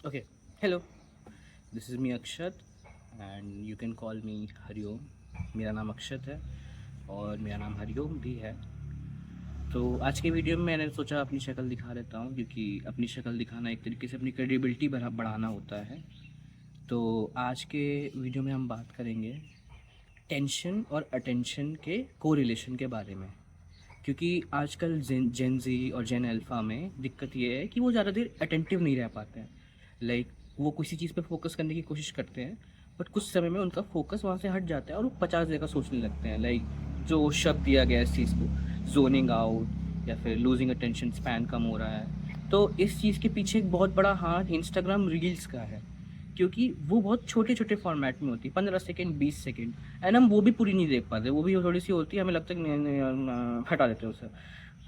Okay, hello. This is me Akshat and you can call me Hariom. मेरा नाम अक्षत है और मेरा नाम हरिओम भी है. तो आज के वीडियो में मैंने सोचा अपनी शक्ल दिखा देता हूँ, क्योंकि अपनी शक्ल दिखाना एक तरीके से अपनी क्रेडिबिलिटी बढ़ाना होता है. तो आज के वीडियो में हम बात करेंगे टेंशन और अटेंशन के कोरिलेशन के बारे में. क्योंकि आजकल जेन जी और जेन अल्फ़ा में दिक्कत ये है कि वो ज़्यादा देर अटेंटिव नहीं रह पाते हैं. लाइक वो किसी चीज़ पे फोकस करने की कोशिश करते हैं, बट कुछ समय में उनका फोकस वहाँ से हट जाता है और वो 50 जगह सोचने लगते हैं. लाइक जो शब्द दिया गया है इस चीज़ को, जोनिंग आउट या फिर लूजिंग अटेंशन स्पैन कम हो रहा है. तो इस चीज़ के पीछे एक बहुत बड़ा हाथ इंस्टाग्राम रील्स का है, क्योंकि वो बहुत छोटे छोटे फॉर्मेट में होती है, 15 सेकेंड 20 सेकेंड, एंड हम वो भी पूरी नहीं देख पाते. वो भी थोड़ी सी होती है, हमें लगता है कि नहीं, हटा देते हैं उसे.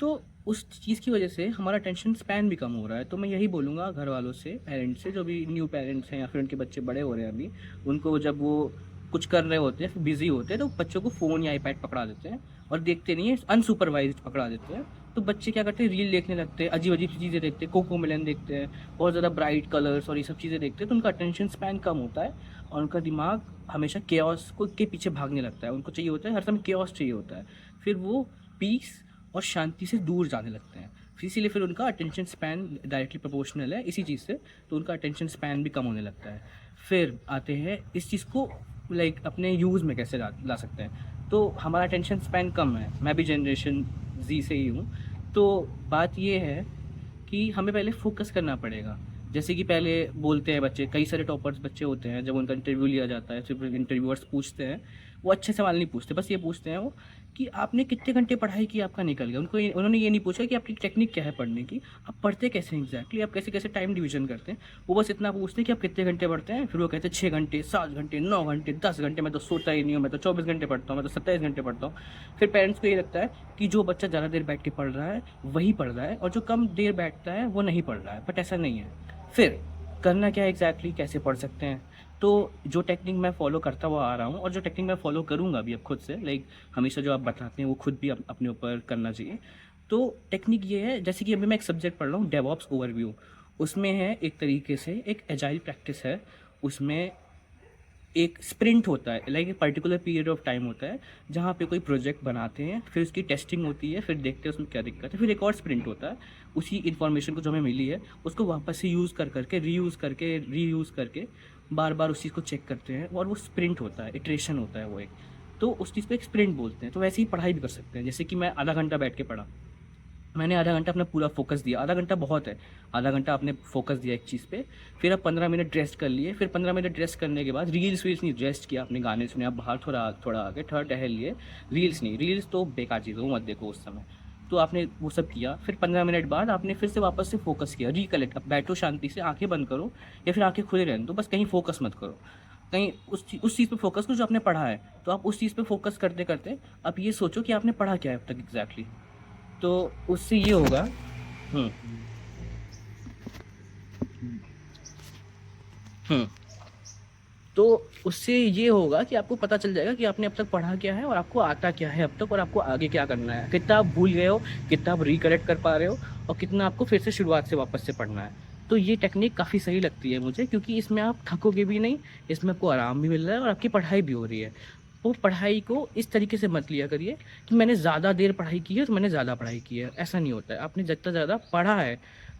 तो उस चीज़ की वजह से हमारा टेंशन स्पैन भी कम हो रहा है. तो मैं यही बोलूँगा घर वालों से, पेरेंट्स से, जो भी न्यू पेरेंट्स हैं या फिर उनके बच्चे बड़े हो रहे हैं अभी, उनको जब वो कुछ कर रहे होते हैं, बिज़ी होते हैं, तो बच्चों को फ़ोन या आईपैड पकड़ा देते हैं और देखते नहीं है, अनसुपरवाइज्ड पकड़ा देते हैं. तो बच्चे क्या करते हैं, रील देखने लगते हैं, अजीब अजीब सी चीज़ें देखते हैं, कोको मिलन देखते हैं, बहुत ज़्यादा ब्राइट कलर्स और ये सब चीज़ें देखते हैं. तो उनका अटेंशन स्पैन कम होता है और उनका दिमाग हमेशा केओस को के पीछे भागने लगता है. उनको चाहिए होता है, हर समय केओस चाहिए होता है. फिर वो पीस और शांति से दूर जाने लगते हैं. इसीलिए फिर उनका अटेंशन स्पैन डायरेक्टली प्रोपोर्शनल है इसी चीज़ से, तो उनका अटेंशन स्पैन भी कम होने लगता है. फिर आते हैं इस चीज़ को अपने यूज़ में कैसे ला सकते हैं. तो हमारा अटेंशन स्पैन कम है, मैं भी जनरेशन जी से ही हूँ. तो बात ये है कि हमें पहले फोकस करना पड़ेगा. जैसे कि पहले बोलते हैं बच्चे, कई सारे टॉपर्स बच्चे होते हैं, जब उनका इंटरव्यू लिया जाता है, सिर्फ इंटरव्यूअर्स पूछते हैं, वो अच्छे सवाल नहीं पूछते, बस ये पूछते हैं वो कि आपने कितने घंटे पढ़ाई की, आपका निकल गया. उन्होंने ये नहीं पूछा कि आपकी टेक्निक क्या है पढ़ने की, आप पढ़ते कैसे एग्जैक्टली, आप कैसे कैसे टाइम डिवीजन करते हैं. वो बस इतना पूछते हैं कि आप कितने घंटे पढ़ते हैं. फिर वो कहते हैं 6 घंटे, 7 घंटे, 9 घंटे, 10 घंटे. मैं तो सोता ही नहीं हूँ, मैं तो 24 घंटे पढ़ता हूँ, मैं तो 27 घंटे पढ़ता हूँ. फिर पेरेंट्स को ये लगता है कि जो बच्चा ज़्यादा देर बैठ के पढ़ रहा है वही पढ़ रहा है, और जो कम देर बैठता है वो नहीं पढ़ रहा है. बट ऐसा नहीं है. फिर करना क्या है एग्जैक्टली, कैसे पढ़ सकते हैं. तो जो टेक्निक मैं फॉलो करता हुआ आ रहा हूँ और जो टेक्निक मैं फॉलो करूँगा अभी अब खुद से, लाइक हमेशा जो आप बताते हैं वो खुद भी अपने ऊपर करना चाहिए. तो टेक्निक ये है, जैसे कि अभी मैं एक सब्जेक्ट पढ़ रहा हूँ, डेवऑप्स ओवरव्यू. उसमें है एक तरीके से एक एजाइल प्रैक्टिस है. उसमें एक स्प्रिंट होता है, लाइक एक पर्टिकुलर पीरियड ऑफ टाइम होता है जहाँ पे कोई प्रोजेक्ट बनाते हैं, फिर उसकी टेस्टिंग होती है, फिर देखते हैं उसमें क्या दिक्कत है, फिर एक और स्प्रिंट होता है. उसी इन्फॉर्मेशन को जो हमें मिली है उसको वापस से यूज़ करके रीयूज़ करके बार बार उस चीज़ को चेक करते हैं, और वो स्प्रिंट होता है, इटरेशन होता है वो एक. तो उस चीज़ को एक स्प्रिंट बोलते हैं. तो वैसे ही पढ़ाई भी कर सकते हैं. जैसे कि मैं आधा घंटा बैठ के पढ़ा, मैंने आधा घंटा अपना पूरा फोकस दिया. आधा घंटा बहुत है, आधा घंटा आपने फोकस दिया एक चीज़ पे. फिर आप 15 मिनट रेस्ट कर लिए. फिर 15 मिनट रेस्ट करने के बाद रील्स वील्स नहीं, रेस्ट किया, आपने गाने सुने, आप बाहर थोड़ा थोड़ा आगे थोड़ा टहल लिए. रील्स नहीं, रील्स तो बेकार चीज़ है, वो मत देखो उस समय. तो आपने वो सब किया. फिर 15 मिनट बाद आपने फिर से वापस से फोकस किया, रिकलेक्ट. अब बैठो शांति से, आंखें बंद करो या फिर आंखें खुले रहने दो, बस कहीं फोकस मत करो, कहीं उस चीज़ पे फोकस करो जो आपने पढ़ा है. तो आप उस चीज़ पे फोकस करते करते आप ये सोचो कि आपने पढ़ा क्या है अब तक एग्जैक्टली. तो उससे ये होगा. हुँ, हुँ। तो उससे ये होगा कि आपको पता चल जाएगा कि आपने अब तक पढ़ा क्या है और आपको आता क्या है अब तक, और आपको आगे क्या करना है. कितना आप भूल गए हो, कितना आप रिकलेक्ट कर पा रहे हो, और कितना आपको फिर से शुरुआत से वापस से पढ़ना है. तो ये टेक्निक काफ़ी सही लगती है मुझे, क्योंकि इसमें आप थकोगे भी नहीं, इसमें आपको आराम भी मिल रहा है और आपकी पढ़ाई भी हो रही है. वो पढ़ाई को इस तरीके से मत लिया करिए कि मैंने ज़्यादा देर पढ़ाई की है तो मैंने ज़्यादा पढ़ाई की है. ऐसा नहीं होता है. आपने जितना ज़्यादा पढ़ा है,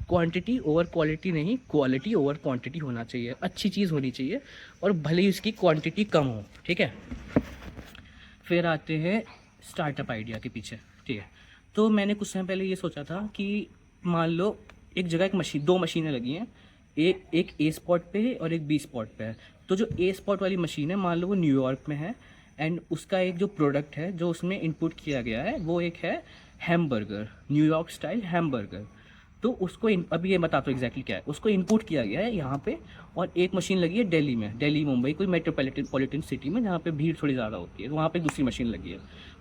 क्वांटिटी ओवर क्वालिटी नहीं, क्वालिटी ओवर क्वांटिटी होना चाहिए. अच्छी चीज़ होनी चाहिए, और भले ही उसकी क्वांटिटी कम हो. ठीक है. फिर आते हैं स्टार्टअप आइडिया के पीछे. ठीक है. तो मैंने कुछ समय पहले ये सोचा था कि मान लो एक जगह एक मशीन, दो मशीनें लगी हैं, एक ए स्पॉट पे है और एक बी स्पॉट पे है. तो जो ए स्पॉट वाली मशीन है, मान लो वो न्यूयॉर्क में है, एंड उसका एक जो प्रोडक्ट है जो उसमें इनपुट किया गया है वो एक है हैमबर्गर, न्यूयॉर्क स्टाइल हैमबर्गर. तो उसको अभी ये बताता हूँ एग्जैक्टली क्या है. उसको इनपुट किया गया है यहाँ पे, और एक मशीन लगी है दिल्ली में, दिल्ली मुंबई कोई मेट्रोपॉलिटन सिटी में जहाँ पे भीड़ थोड़ी ज़्यादा होती है, तो वहाँ पे दूसरी मशीन लगी है.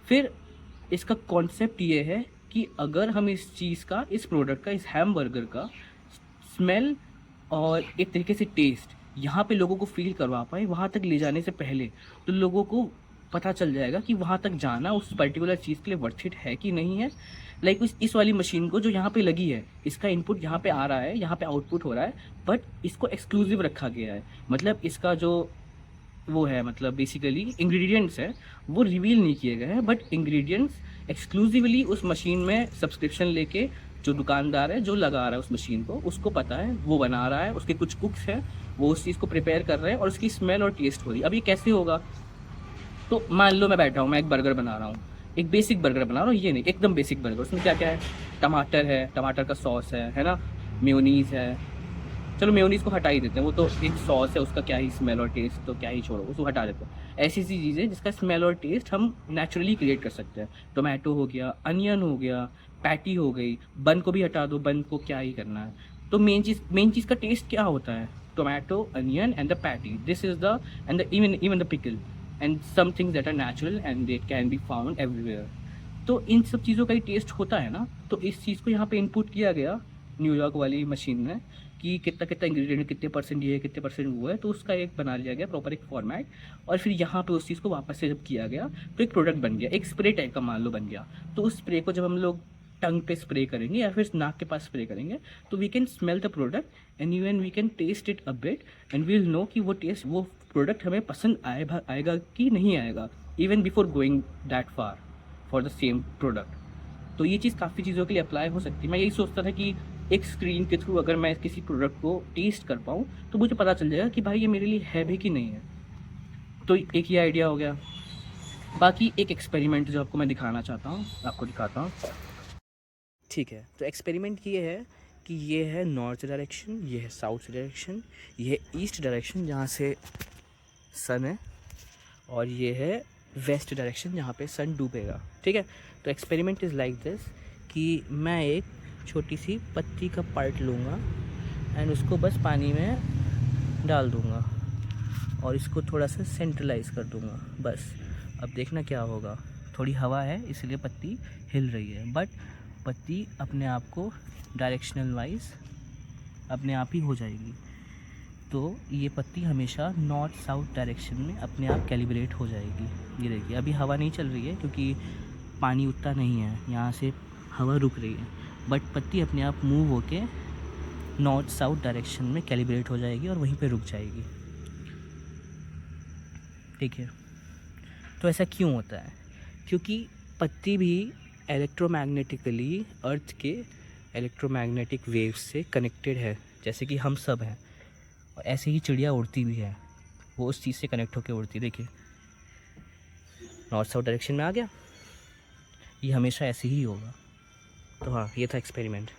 फिर इसका कॉन्सेप्ट ये है कि अगर हम इस चीज़ का, इस प्रोडक्ट का, इस हैमबर्गर का स्मेल और एक तरीके से टेस्ट यहाँ पे लोगों को फील करवा पाए वहाँ तक ले जाने से पहले, तो लोगों को पता चल जाएगा कि वहाँ तक जाना उस पर्टिकुलर चीज़ के लिए वर्थ इट है कि नहीं है। लाइक इस वाली मशीन को जो यहाँ पे लगी है, इसका इनपुट यहाँ पे आ रहा है, यहाँ पे आउटपुट हो रहा है, बट इसको एक्सक्लूसिव रखा गया है। मतलब इसका जो वो है, मतलब बेसिकली इंग्रेडिएंट्स है वो रिवील नहीं किए गए हैं, बट इंग्रेडिएंट्स एक्सक्लूसिवली उस मशीन में सब्सक्रिप्शन लेके जो दुकानदार है जो लगा रहा है उस मशीन को, उसको पता है, वो बना रहा है, उसके कुछ कुक्स हैं वो उस चीज़ को प्रिपेयर कर रहे हैं और उसकी स्मेल और टेस्ट हो रही है। अब ये कैसे होगा? तो मान लो मैं बैठा हूँ, मैं एक बर्गर बना रहा हूँ, एक बेसिक बर्गर बना रहा हूँ, ये नहीं एकदम बेसिक बर्गर। उसमें क्या क्या है? टमाटर है, टमाटर का सॉस है ना, मेयोनीज़ है, चलो मेयोनीज़ को हटा ही देते हैं, वो तो एक सॉस है, उसका क्या ही स्मेल और टेस्ट, तो क्या ही छोड़ो, उसको हटा देते हैं। ऐसी सी चीज़ें जिसका स्मेल और टेस्ट हम नेचुरली क्रिएट कर सकते हैं। टोमेटो हो गया, अनियन हो गया, पैटी हो गई, बन को भी हटा दो, बन को क्या ही करना है। तो मेन चीज़ का टेस्ट क्या होता है? Tomato, onion and the patty, this is the and the even the pickle and some things that are natural and they can be found everywhere. तो इन सब चीज़ों का ही टेस्ट होता है ना। तो इस चीज़ को यहाँ पे इनपुट किया गया न्यूयॉर्क वाली मशीन में कि कितना कितना इंग्रेडिएंट, कितने परसेंट ये है, कितने परसेंट वो है, तो उसका एक बना लिया गया प्रॉपर एक फॉर्मेट। और फिर यहाँ पे उस चीज़ को वापस से जब किया गया तो एक प्रोडक्ट बन गया, एक स्प्रे टाइप का मान लो बन गया। तो उस स्प्रे को जब हम लोग टंग पे स्प्रे करेंगे या फिर नाक के पास स्प्रे करेंगे तो we can smell the product and even we can taste it a bit and we will know कि वो टेस्ट, वो प्रोडक्ट हमें पसंद आएगा कि नहीं आएगा, even before going that far for the same product. तो ये चीज़ काफ़ी चीज़ों के लिए अप्लाई हो सकती है। मैं यही सोचता था कि एक स्क्रीन के थ्रू अगर मैं किसी प्रोडक्ट को टेस्ट कर पाऊँ तो मुझे पता चल जाएगा कि भाई ये मेरे लिए है भी कि नहीं है। तो एक ये आइडिया हो गया। बाकी एक एक्सपेरिमेंट जो आपको मैं दिखाना चाहता हूँ, आपको दिखाता हूँ। ठीक है, तो एक्सपेरिमेंट ये है कि ये है नॉर्थ डायरेक्शन, ये है साउथ डायरेक्शन, ये है ईस्ट डायरेक्शन जहाँ से सन है, और ये है वेस्ट डायरेक्शन जहाँ पे सन डूबेगा। ठीक है, तो एक्सपेरिमेंट इज़ लाइक दिस कि मैं एक छोटी सी पत्ती का पार्ट लूँगा एंड उसको बस पानी में डाल दूँगा और इसको थोड़ा सा सेंट्रलाइज कर दूँगा बस। अब देखना क्या होगा, थोड़ी हवा है इसलिए पत्ती हिल रही है, बट पत्ती अपने आप को डायरेक्शनल वाइज अपने आप ही हो जाएगी। तो ये पत्ती हमेशा नॉर्थ साउथ डायरेक्शन में अपने आप कैलिब्रेट हो जाएगी। ये देखिए अभी हवा नहीं चल रही है क्योंकि पानी उतना नहीं है, यहाँ से हवा रुक रही है, बट पत्ती अपने आप मूव होके नॉर्थ साउथ डायरेक्शन में कैलिब्रेट हो जाएगी और वहीं पे रुक जाएगी। ठीक है, तो ऐसा क्यों होता है? क्योंकि पत्ती भी इलेक्ट्रोमैग्नेटिकली अर्थ के इलेक्ट्रोमैग्नेटिक वेव्स से कनेक्टेड है, जैसे कि हम सब हैं। और ऐसे ही चिड़िया उड़ती भी है, वो उस चीज़ से कनेक्ट होकर उड़ती है। देखिए नॉर्थ साउथ डायरेक्शन में आ गया, ये हमेशा ऐसे ही होगा। तो हाँ, ये था एक्सपेरिमेंट।